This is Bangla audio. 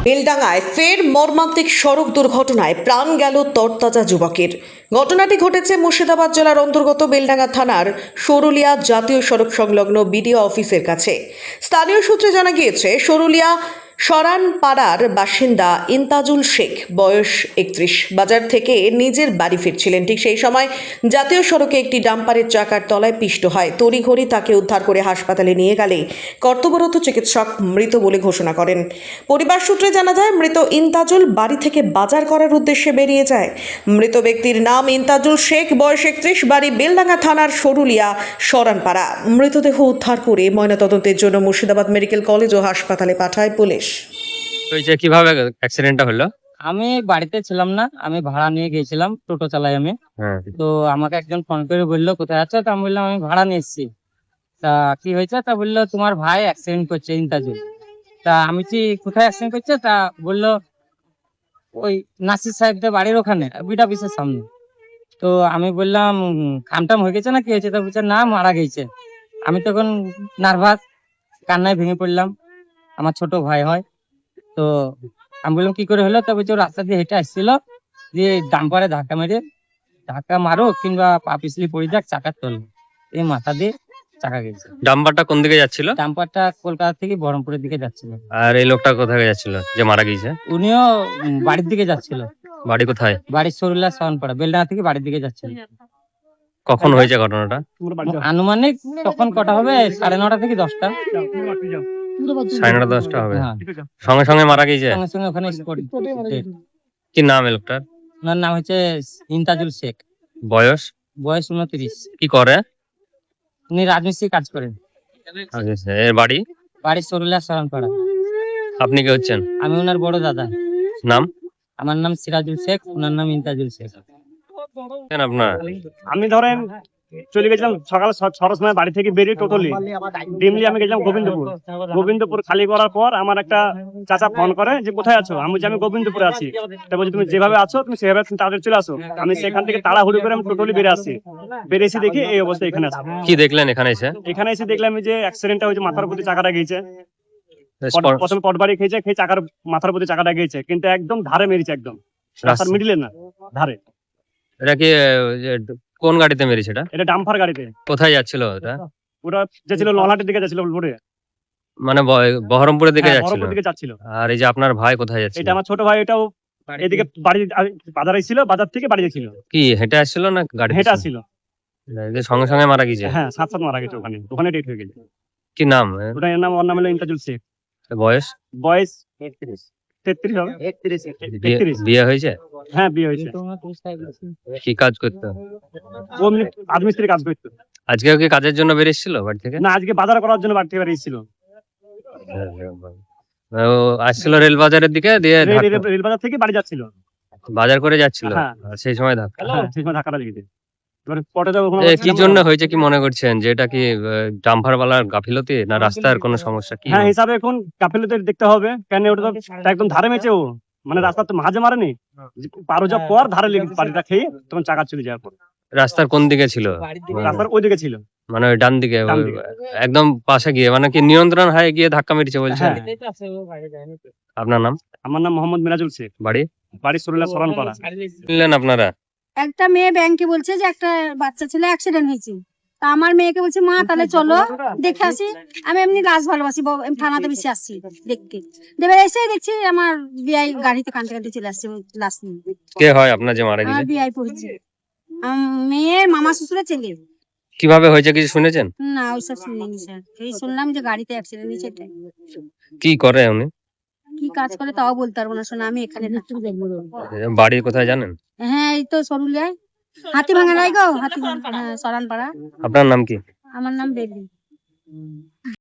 বেলডাঙ্গায় ফের মর্মান্তিক সড়ক দুর্ঘটনায় প্রাণ গেল তরতাজা যুবকের। ঘটনাটি ঘটেছে মুর্শিদাবাদ জেলার অন্তর্গত বেলডাঙ্গা থানার সরুলিয়া জাতীয় সড়ক সংলগ্ন বিডিও অফিসের কাছে। স্থানীয় সূত্রে জানা গিয়েছে, সরুলিয়া সরানপাড়ার বাসিন্দা ইন্তাজুল শেখ, বয়স 31, বাজার থেকে নিজের বাড়ি ফিরছিলেন। ঠিক সেই সময় জাতীয় সড়কে একটি ডাম্পারের চাকার তলায় পিষ্ট হয়। তড়িঘড়ি তাকে উদ্ধার করে হাসপাতালে নিয়ে গেলে কর্তব্যরত চিকিৎসক মৃত বলে ঘোষণা করেন। পরিবার সূত্রে জানা যায়, মৃত ইন্তাজুল বাড়ি থেকে বাজার করার উদ্দেশ্যে বেরিয়ে যায়। মৃত ব্যক্তির নাম ইন্তাজুল শেখ, বয়স 31, বাড়ি বেলডাঙ্গা থানার সরুলিয়া সরানপাড়া। মৃতদেহ উদ্ধার করে ময়নাতদন্তের জন্য মুর্শিদাবাদ মেডিকেল কলেজ ও হাসপাতালে পাঠায় পুলিশ। কিভাবে অ্যাক্সিডেন্টটা হলো? আমি বাড়িতে ছিলাম না, আমি ভাড়া নিয়ে গিয়েছিলাম, টোটো চালাই আমি। তো আমাকে একজন ফোন করে বললো কোথায় আছো, তা আমি বললাম আমি ভাড়া নিয়ে এসেছি। তা কি হয়েছে, তা বললো তোমার ভাই অ্যাক্সিডেন্ট করছে ইন্তাজুল। তা আমি কি কোথায় অ্যাক্সিডেন্ট করছে, তা বললো ওই নাসির সাহেবদের বাড়ির ওখানে বিড অফিসের সামনে। তো আমি বললাম খামটাম হয়ে গেছে না কি হয়েছে, তা বলছে না মারা গেছে। আমি তখন নার্ভাস, কান্নায় ভেঙে পড়লাম। আমার ছোট ভাই হয়। তো আমি বললাম কি করে হলো, তা বলছে রাস্তা দিয়ে হেঁটে আসছিল, দিয়ে ডাম্পারে ধাক্কা মারো কিংবা পা পিছলি পড়ে যাক, চাকার তল এই মাথা দিয়ে চাকা গেছে। ডাম্পারটা কোন দিকে যাচ্ছিল? ডাম্পারটা কলকাতা থেকে বহরমপুরের দিকে যাচ্ছিল। আর এই লোকটা কোথায় যাচ্ছিল যে মারা গিয়েছে? উনিও বাড়ির দিকে যাচ্ছিল। বাড়ি কোথায়? বাড়ির সরুলিয়া সরানপাড়া, বেলডাঙ্গা থেকে বাড়ির দিকে যাচ্ছিল। কখন হয়েছে ঘটনাটা? আনুমানিক তখন কটা হবে, 9:30 থেকে 10টা। 9:30 10টা হবে। হ্যাঁ, সঙ্গে সঙ্গে মারা গিয়েছে? সঙ্গে সঙ্গে ওখানে স্পট ডেড। কি নাম এই লোকটার? ওনার নাম হচ্ছে ইন্তাজুল শেখ, বয়স? বয়স 29। কি করে? উনি রাজমিস্ত্রি কাজ করেন। আচ্ছা, এর বাড়ি? বাড়ি সরুলিয়া সরানপাড়া। আপনি কি হচ্ছেন? আমি ওনার বড় দাদা। নাম? আমার নাম সিরাজুল শেখ, ওনার নাম ইন্তাজুল শেখ। আপনার? আমি ধরেন চলে গেছিলাম সকাল 6টার সময় বাড়ি থেকে বেরিয়ে টোটালি ডিমলি আমি গেছিলাম গোবিন্দপুর খালি করার পর আমার একটা চাচা ফোন করে যে কোথায় আছো, আমি বলছি আমি গোবিন্দপুরে আছি। তা বলছি তুমি যেভাবে আছো তুমি সেভাবে তাড়াতাড়ি চলে আসো। আমি সেখান থেকে তাড়াহুড়ো করে আমি টোটালি বেরিয়ে এসে দেখি এই অবস্থা এখানে আছে। কি দেখলেন এখানে এসে? এখানে এসে দেখলাম যে অ্যাক্সিডেন্টটা হয়েছে, মাথার প্রতি চাকাটা গিয়েছে। প্রথমে পটবাড়ি খেয়েছে, খেয়ে চাকার মাথার প্রতি চাকাটা গিয়েছে, কিন্তু একদম ধারে মেরেছে, একদম রাস্তার মিডিলে না, ধারে। এটা কি কোন গাড়িতে মেরেছে? এটা ডাম্পার গাড়িতে। কোথায় যাচ্ছিল ওটা? ওটা যে ছিল ললাটের দিকে যাচ্ছিল রোডে, মানে বহরমপুরের দিকে যাচ্ছিল? বহরমপুর দিকে যাচ্ছিল। আর এই যে আপনার ভাই কোথায় যাচ্ছিল? এটা আমার ছোট ভাই, এটাও এদিকে বাড়ি বাজারে ছিল, বাজার থেকে বাড়ি যাচ্ছিল। কি হেঁটে আসছিল না গাড়ি? হেঁটে আসছিল। সঙ্গে সঙ্গে মারা গেছে? হ্যাঁ, সাত মারা গেছে, ওখানে ডেট হয়ে গেছে। কি নাম? ওটার নাম, ওর নাম হলো ইন্তাজুল শেখ। বয়স? বয়স 33 হবে। 31। বিয়ে হয়েছে? হ্যাঁ, বিয়ে হয়েছে। কি কাজ করতো? ও রাজমিস্ত্রি কাজ করতো। আজকেও কি কাজের জন্য বেরিয়েছিল বাড়ি থেকে? না, আজকে বাজার করার জন্য বাড়ি থেকে বেরিয়েছিল। ও আসছিল রেল বাজারের দিকে, দিয়ে রেল বাজার থেকে বাড়ি যাচ্ছিল, বাজার করে যাচ্ছিল। হ্যাঁ। আর সেই সময় ধাক্কা? সেই সময় ধাক্কাটা লেগেছে। কি জন্য হয়েছে কি মনে করছেন? যে এটা কি ডাম্পার বালার গাফিলতি না রাস্তার কোনো সমস্যা? কি হ্যাঁ, হিসাবে এখন গাফিলতি দেখতে হবে, কেন ওটা তো একদম ধারে মেচে, ও মানে রাস্তা তো মাঝে মারেনি, পারো যাওয়ার পর ধারে বাড়িটা খেয়ে তখন চাকা চলে যাওয়ার পর। রাস্তার কোন দিকে ছিল? রাস্তার ওই দিকে ছিল, মানে ওই ডান দিকে, একদম পাশে গিয়ে, মানে কি নিয়ন্ত্রণ হারিয়ে গিয়ে ধাক্কা মেরেছে বলছেন? আপনার নাম? আমার নাম মোহাম্মদ মিরাজুল শেখ, বাড়ি সরুলিয়া সরানপাড়া। শুনলেন আপনারা? একটা মেয়ে ব্যাংকে বলছে যে একটা বাচ্চা ছেলে অ্যাক্সিডেন্ট হয়েছে। তা আমার মেয়েকে বলছে মা তাহলে চলো দেখে আসি। আমি এমনি লাশ ভালোবাসি, থানাতে বেশি আসছি দেখতে। এবার এসে দেখছি আমার বিআই গাড়িতে কানতে কানতে চলে আসছে লাশ নিয়ে। কে হয় আপনার যে মারা গেছে? আমার বিআই পড়ছে, মেয়ের মামা শ্বশুরের ছেলে। কিভাবে হয়েছে কিছু শুনেছেন? না, ওইসব শুনিনি স্যার, এই শুনলাম যে গাড়িতে অ্যাক্সিডেন্ট হয়েছে। কি করে উনি? কি কাজ করে তাও বলতে পারবো না, শোনা আমি এখানে না। বাড়ি কোথায় জানেন? হ্যাঁ, এই তো সরুলিয়ায় হাতিভাঙা রায় গো, হাতিভাঙা, হ্যাঁ, সরানপাড়া। আপনার নাম কি? আমার নাম বেলি।